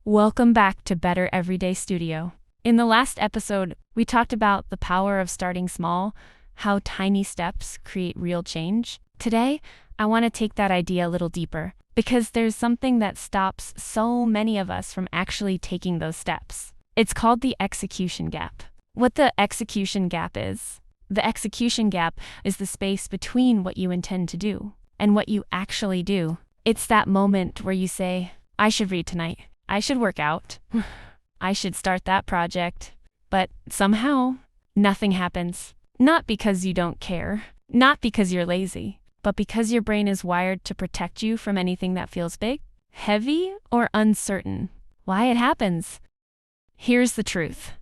Welcome back to Better Everyday Studio. In the last episode, we talked about the power of starting small, how tiny steps create real change. Today, I want to take that idea a little deeper, because there's something that stops so many of us from actually taking those steps. It's called the execution gap. What the execution gap is? The execution gap is the space between what you intend to do and what you actually do. It's that moment where you say, I should read tonight. I should work out. I should start that project. But somehow, nothing happens. Not because you don't care, not because you're lazy, but because your brain is wired to protect you from anything that feels big, heavy, or uncertain. Why it happens? Here's the truth.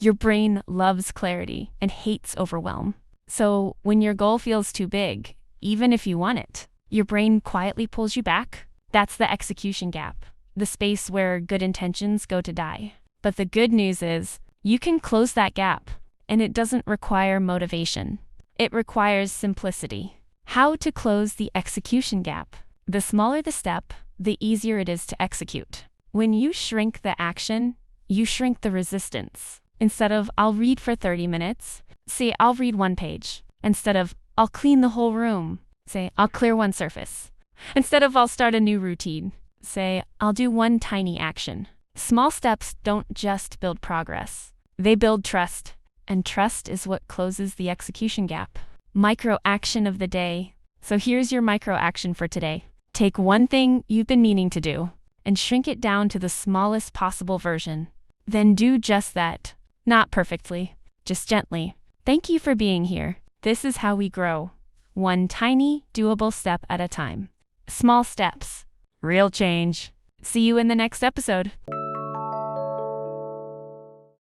Your brain loves clarity and hates overwhelm. So when your goal feels too big, even if you want it, your brain quietly pulls you back. That's the execution gap, the space where good intentions go to die. But the good news is, you can close that gap, and it doesn't require motivation. It requires simplicity. How to close the execution gap? The smaller the step, the easier it is to execute. When you shrink the action, you shrink the resistance. Instead of, I'll read for 30 minutes, say, I'll read one page. Instead of, I'll clean the whole room, say, I'll clear one surface. Instead of, I'll start a new routine, say, I'll do one tiny action. Small steps don't just build progress. They build trust, and trust is what closes the execution gap. Micro action of the day. So here's your micro action for today. Take one thing you've been meaning to do and shrink it down to the smallest possible version. Then do just that. Not perfectly, just gently. Thank you for being here. This is how we grow. One tiny, doable step at a time. Small steps. Real change. See you in the next episode.